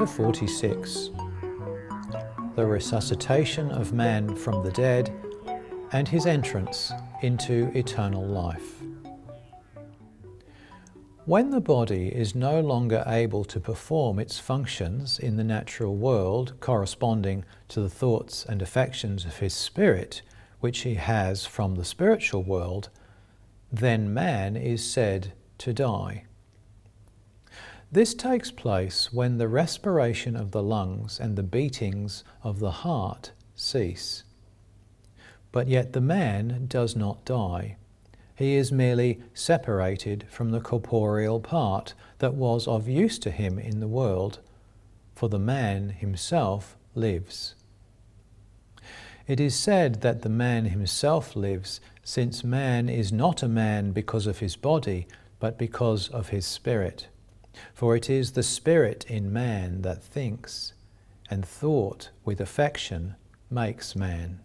Chapter 46. The resuscitation of man from the dead and his entrance into eternal life. When the body is no longer able to perform its functions in the natural world corresponding to the thoughts and affections of his spirit, which he has from the spiritual world, then man is said to die. This takes place when the respiration of the lungs and the beatings of the heart cease. But yet the man does not die. He is merely separated from the corporeal part that was of use to him in the world, for the man himself lives. It is said that the man himself lives, since man is not a man because of his body, but because of his spirit. For it is the spirit in man that thinks, and thought with affection makes man.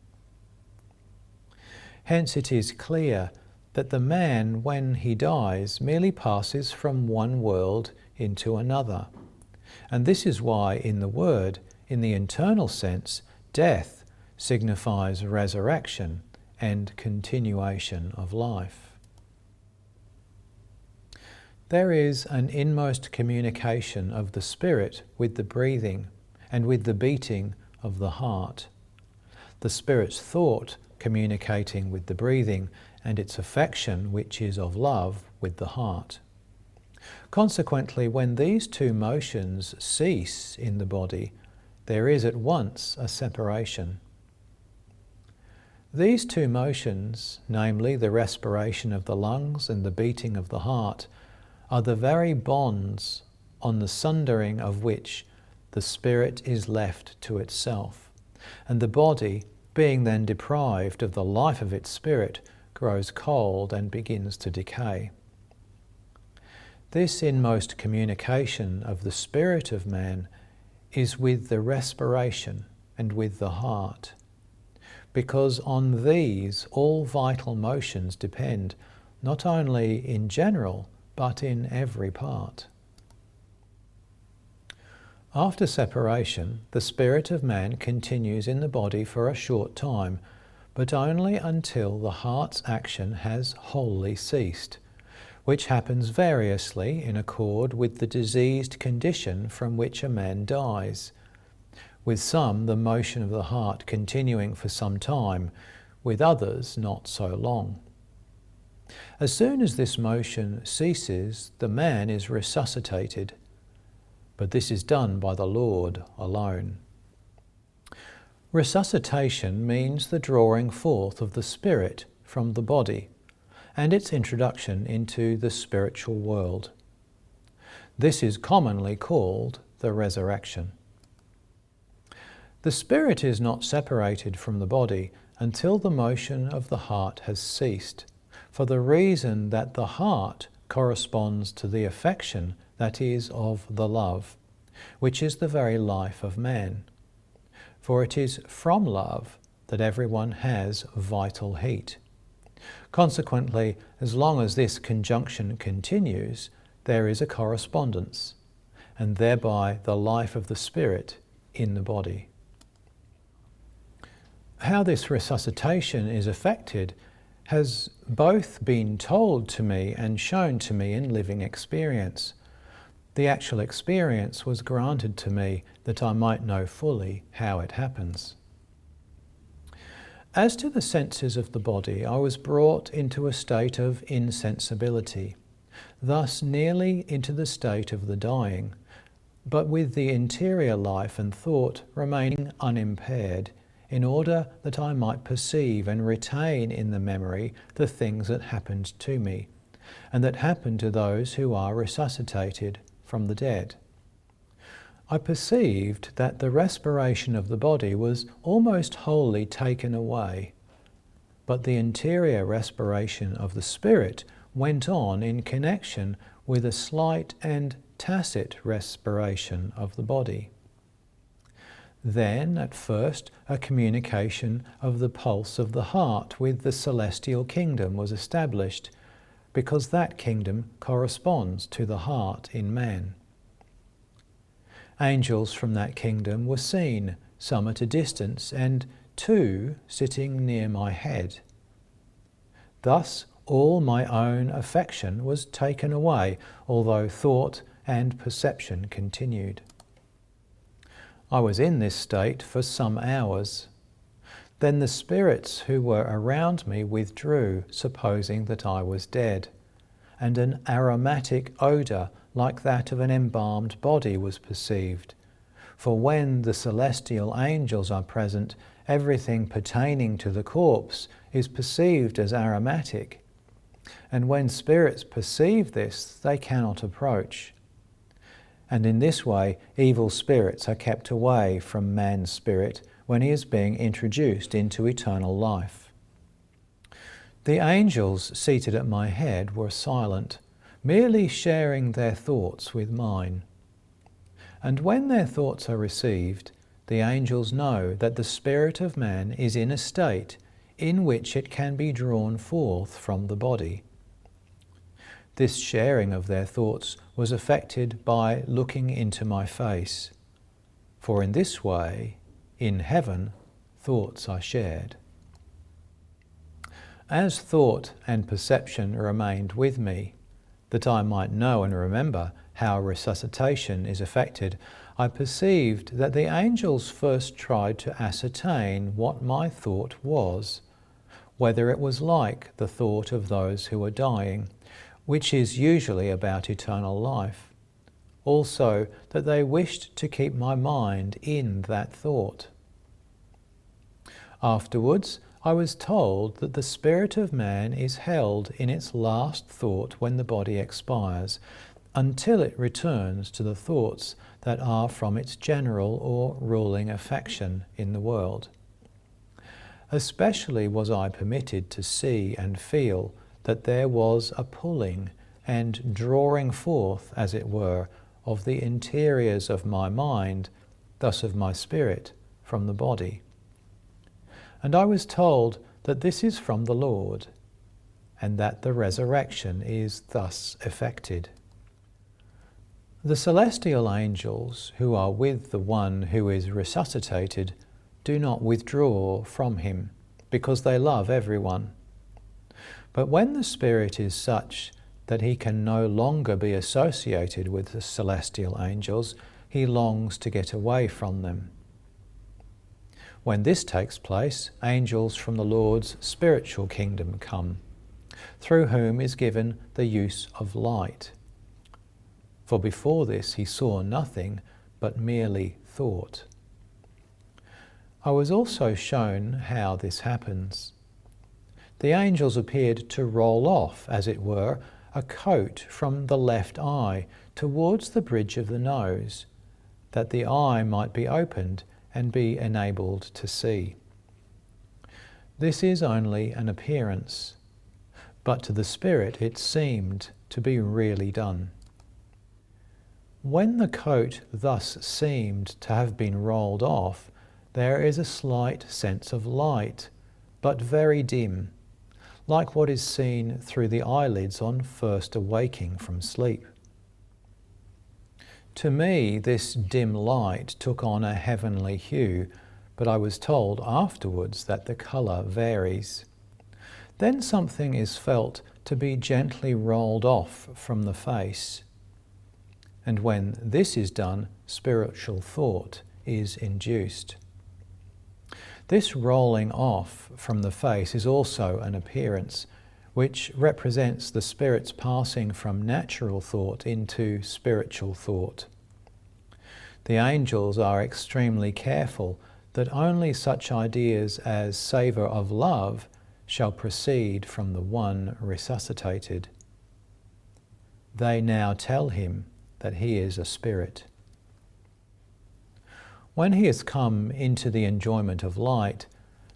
Hence it is clear that the man, when he dies, merely passes from one world into another. And this is why in the word, in the internal sense, death signifies resurrection and continuation of life. There is an inmost communication of the spirit with the breathing and with the beating of the heart. The spirit's thought communicating with the breathing and its affection, which is of love, with the heart. Consequently, when these two motions cease in the body, there is at once a separation. These two motions, namely the respiration of the lungs and the beating of the heart, are the very bonds on the sundering of which the spirit is left to itself, and the body, being then deprived of the life of its spirit, grows cold and begins to decay. This inmost communication of the spirit of man is with the respiration and with the heart, because on these all vital motions depend, not only in general, but in every part. After separation, the spirit of man continues in the body for a short time, but only until the heart's action has wholly ceased, which happens variously in accord with the diseased condition from which a man dies, with some the motion of the heart continuing for some time, with others not so long. As soon as this motion ceases, the man is resuscitated, but this is done by the Lord alone. Resuscitation means the drawing forth of the spirit from the body and its introduction into the spiritual world. This is commonly called the resurrection. The spirit is not separated from the body until the motion of the heart has ceased, for the reason that the heart corresponds to the affection that is of the love, which is the very life of man. For it is from love that everyone has vital heat. Consequently, as long as this conjunction continues, there is a correspondence, and thereby the life of the spirit in the body. How this resuscitation is effected has both been told to me and shown to me in living experience. The actual experience was granted to me that I might know fully how it happens. As to the senses of the body, I was brought into a state of insensibility, thus nearly into the state of the dying, but with the interior life and thought remaining unimpaired, in order that I might perceive and retain in the memory the things that happened to me, and that happen to those who are resuscitated from the dead. I perceived that the respiration of the body was almost wholly taken away, but the interior respiration of the spirit went on in connection with a slight and tacit respiration of the body. Then, at first, a communication of the pulse of the heart with the celestial kingdom was established, because that kingdom corresponds to the heart in man. Angels from that kingdom were seen, some at a distance, and 2 sitting near my head. Thus all my own affection was taken away, although thought and perception continued. I was in this state for some hours. Then the spirits who were around me withdrew, supposing that I was dead, and an aromatic odour like that of an embalmed body was perceived. For when the celestial angels are present, everything pertaining to the corpse is perceived as aromatic. And when spirits perceive this, they cannot approach. And in this way, evil spirits are kept away from man's spirit when he is being introduced into eternal life. The angels seated at my head were silent, merely sharing their thoughts with mine. And when their thoughts are received, the angels know that the spirit of man is in a state in which it can be drawn forth from the body. This sharing of their thoughts was effected by looking into my face, for in this way, in heaven, thoughts are shared. As thought and perception remained with me, that I might know and remember how resuscitation is effected, I perceived that the angels first tried to ascertain what my thought was, whether it was like the thought of those who are dying, which is usually about eternal life. Also, that they wished to keep my mind in that thought. Afterwards, I was told that the spirit of man is held in its last thought when the body expires, until it returns to the thoughts that are from its general or ruling affection in the world. Especially was I permitted to see and feel that there was a pulling and drawing forth, as it were, of the interiors of my mind, thus of my spirit, from the body. And I was told that this is from the Lord, and that the resurrection is thus effected. The celestial angels who are with the one who is resuscitated do not withdraw from him, because they love everyone. But when the spirit is such that he can no longer be associated with the celestial angels, he longs to get away from them. When this takes place, angels from the Lord's spiritual kingdom come, through whom is given the use of light. For before this he saw nothing, but merely thought. I was also shown how this happens. The angels appeared to roll off, as it were, a coat from the left eye towards the bridge of the nose, that the eye might be opened and be enabled to see. This is only an appearance, but to the spirit it seemed to be really done. When the coat thus seemed to have been rolled off, there is a slight sense of light, but very dim, like what is seen through the eyelids on first awaking from sleep. To me, this dim light took on a heavenly hue, but I was told afterwards that the colour varies. Then something is felt to be gently rolled off from the face. And when this is done, spiritual thought is induced. This rolling off from the face is also an appearance, which represents the spirit's passing from natural thought into spiritual thought. The angels are extremely careful that only such ideas as savour of love shall proceed from the one resuscitated. They now tell him that he is a spirit. When he has come into the enjoyment of light,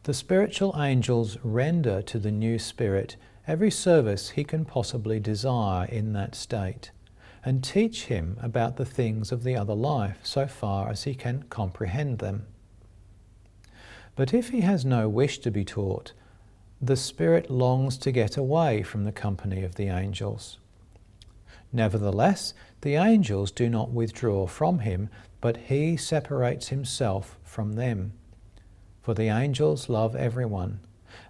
the spiritual angels render to the new spirit every service he can possibly desire in that state, and teach him about the things of the other life so far as he can comprehend them. But if he has no wish to be taught, the spirit longs to get away from the company of the angels. Nevertheless, the angels do not withdraw from him, but he separates himself from them. For the angels love everyone,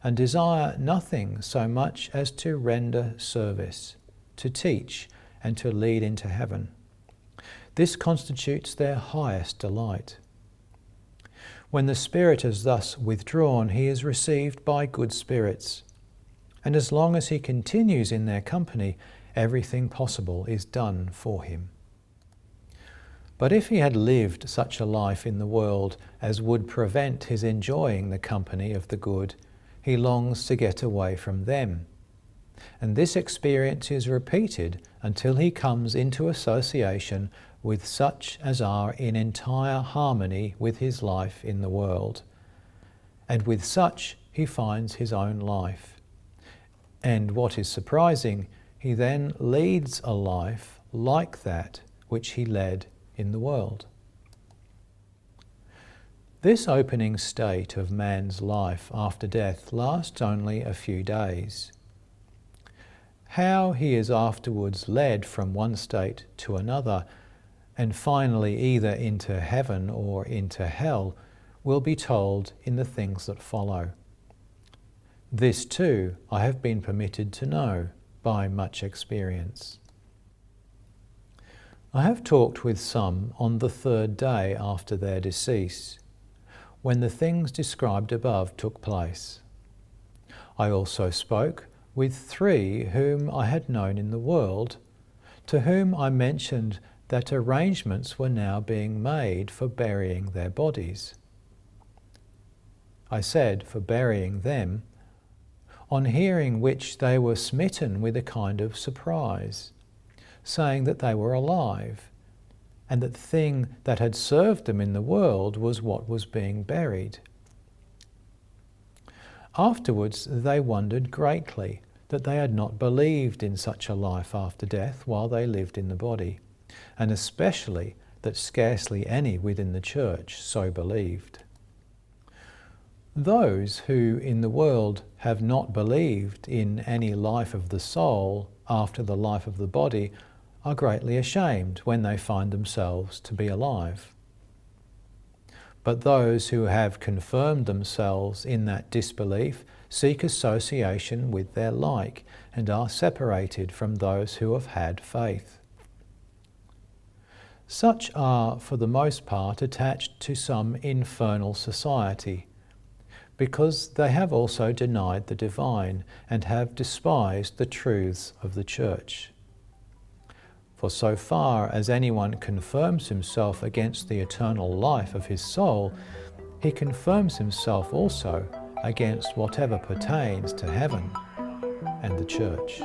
and desire nothing so much as to render service, to teach, and to lead into heaven. This constitutes their highest delight. When the Spirit is thus withdrawn, he is received by good spirits, and as long as he continues in their company, everything possible is done for him. But if he had lived such a life in the world as would prevent his enjoying the company of the good, he longs to get away from them. And this experience is repeated until he comes into association with such as are in entire harmony with his life in the world. And with such he finds his own life. And what is surprising, he then leads a life like that which he led in the world. This opening state of man's life after death lasts only a few days. How he is afterwards led from one state to another, and finally either into heaven or into hell, will be told in the things that follow. This too I have been permitted to know by much experience. I have talked with some on the third day after their decease, when the things described above took place. I also spoke with 3 whom I had known in the world, to whom I mentioned that arrangements were now being made for burying their bodies. I said for burying them, on hearing which they were smitten with a kind of surprise, saying that they were alive, and that the thing that had served them in the world was what was being buried. Afterwards they wondered greatly that they had not believed in such a life after death while they lived in the body, and especially that scarcely any within the church so believed. Those who in the world have not believed in any life of the soul after the life of the body are greatly ashamed when they find themselves to be alive. But those who have confirmed themselves in that disbelief seek association with their like and are separated from those who have had faith. Such are for the most part attached to some infernal society, because they have also denied the divine and have despised the truths of the church. For so far as anyone confirms himself against the eternal life of his soul, he confirms himself also against whatever pertains to heaven and the church.